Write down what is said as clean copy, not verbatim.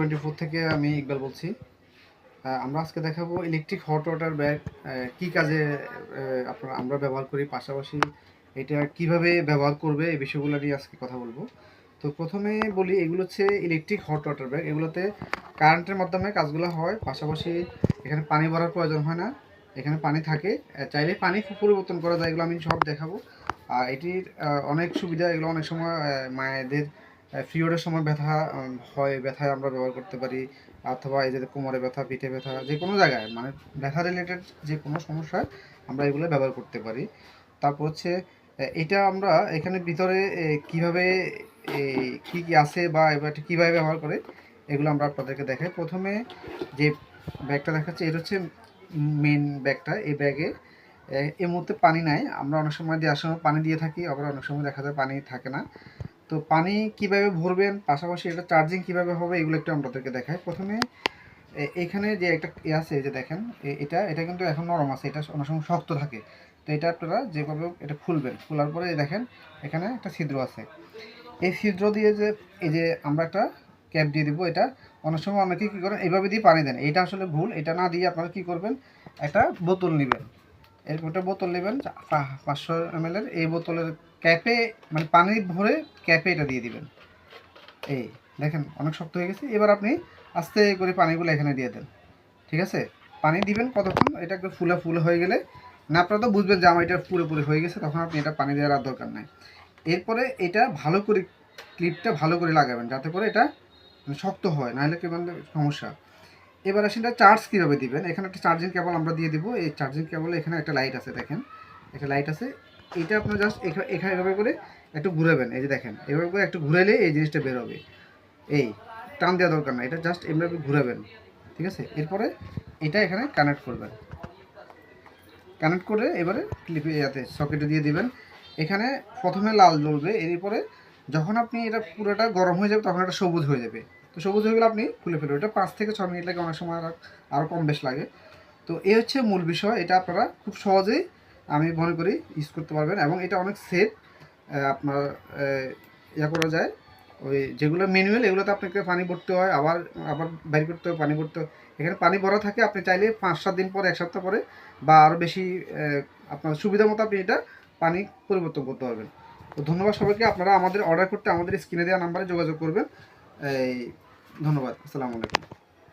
24 থেকে আমি ইকবাল বলছি। আমরা আজকে দেখাবো ইলেকট্রিক হট ওয়াটার ব্যাগ কি কাজে আমরা ব্যবহার করি, পাশাপাশি এটা কিভাবে ব্যবহার করবে এই বিষয়গুলো নিয়ে আজকে কথা বলবো। তো প্রথমে বলি, এগুলো হচ্ছে ইলেকট্রিক হট ওয়াটার ব্যাগ। এগুলোতে কারেন্টের মাধ্যমে কাজগুলো হয়, পাশাপাশি এখানে পানি ভরার প্রয়োজন হয় না, এখানে পানি থাকে, চাইলে পানি পরিবর্তন করা যায়। এগুলো আমি সব দেখাবো। আর এটির অনেক সুবিধা। এগুলো অনেক সময় মায়েদের পিরিয়ডের সময় ব্যথা হয়, ব্যথায় আমরা ব্যবহার করতে পারি, অথবা এই যে কোমরে ব্যথা, পিঠে ব্যথা, যে কোনো জায়গায় মানে ব্যথা রিলেটেড যে কোনো সমস্যায় আমরা এগুলো ব্যবহার করতে পারি। তারপর হচ্ছে এটা আমরা এখানে ভিতরে কিভাবে কি কি আছে বা এবার কীভাবে ব্যবহার করে এগুলো আমরা আপনাদেরকে দেখাই। প্রথমে যে ব্যাগটা দেখাচ্ছি, এটা হচ্ছে মেন ব্যাগটা। এই ব্যাগে এই মুহূর্তে পানি নাই, আমরা অনেক সময় দেওয়ার সময় পানি দিয়ে থাকি, আবার অনেক সময় দেখা যায় পানি থাকে না। তো পানি কিভাবে ভরবেন, পাশাপাশি এটা চার্জিং কিভাবে হবে, এগুলো একটু আপনাদেরকে দেখাই। প্রথমে এখানে যে একটা আছে, যে দেখেন এটা কিন্তু এখন নরম আছে, এটা অনেক সময় শক্ত থাকে। তো এটা আপনারা যেভাবে এটা খুলবেন, খোলার পরে দেখেন এখানে একটা ছিদ্র আছে। এই ছিদ্র দিয়ে যে এই যে আমরা একটা ক্যাপ দিয়ে দিব। এটা অনেক সময় অনেকে কী করেন, এইভাবে দিয়ে পানি দেন, এটা আসলে ভুল। এটা না দিয়ে আপনারা কী করবেন, একটা বোতল নেবেন, এরকম একটা বোতল নেবেন 500 ml। এই বোতলের ক্যাপে মানে পানি ভরে ক্যাপে এটা দিয়ে দিবেন। এই দেখেন অনেক শক্ত হয়ে গেছে। এবার আপনি আস্তে করে পানিগুলো এখানে দিয়ে দেন, ঠিক আছে? পানি দিবেন কতক্ষণ, এটা একটু ফুলে হয়ে গেলে, না আপনারা তো বুঝবেন যে আমার এটা পুরোপুরি হয়ে গেছে, তখন আপনি এটা পানি দেওয়ার আর দরকার নাই। এরপরে এটা ভালো করে ক্লিপটা ভালো করে লাগাবেন, যাতে করে এটা শক্ত হয়, নাহলে কি মানে সমস্যা। এবার আসেন এটা চার্জ কীভাবে দিবেন। এখানে একটা চার্জিং কেবল আমরা দিয়ে দিব। এই চার্জিং কেবলে এখানে একটা লাইট আছে, দেখেন একটা লাইট আছে। এটা আপনার জাস্ট এখানে এভাবে করে একটু ঘুরাবেন, এই যে দেখেন এভাবে করে একটু ঘুরাইলে এই জিনিসটা বের হবে। এই টান দেওয়া দরকার না, এটা জাস্ট এমনি ঘুরাবেন, ঠিক আছে? এরপরে এটা এখানে কানেক্ট করবেন, কানেক্ট করে এবারে ক্লিপে ইয়াতে সকেটে দিয়ে দিবেন। এখানে প্রথমে লাল জ্বলবে, এরপরে যখন আপনি এটা পুরোটা গরম হয়ে যাবে তখন এটা সবুজ হয়ে যাবে। তো সবুজ হয়ে গেলে আপনি খুলে ফেলবেন। এটা 5 থেকে 6 মিনিট লাগে, অনেক সময় আরও কম বেশ লাগে। তো এই হচ্ছে মূল বিষয়। এটা আপনারা খুব সহজেই আমি মনে করি ইউজ করতে পারবেন, এবং এটা অনেক সেফ। আপনার ইয়া করা যায়, ওই যেগুলো ম্যানুয়াল এগুলোতে আপনাকে পানি ভরতে হয়, আবার আবার বাইর করতে হয়, পানি ভরতে হয়। এখানে পানি ভরা থাকে, আপনি চাইলে 5-7 দিন পরে, 1 সপ্তাহ পরে বা আরও বেশি আপনার সুবিধা মতো আপনি এটা পানি পরিবর্তন করতে পারবেন। তো ধন্যবাদ সবাইকে। আপনারা আমাদের অর্ডার করতে আমাদের স্ক্রিনে দেওয়া নাম্বারে যোগাযোগ করবেন। এই ধন্যবাদ। আসসালামু আলাইকুম।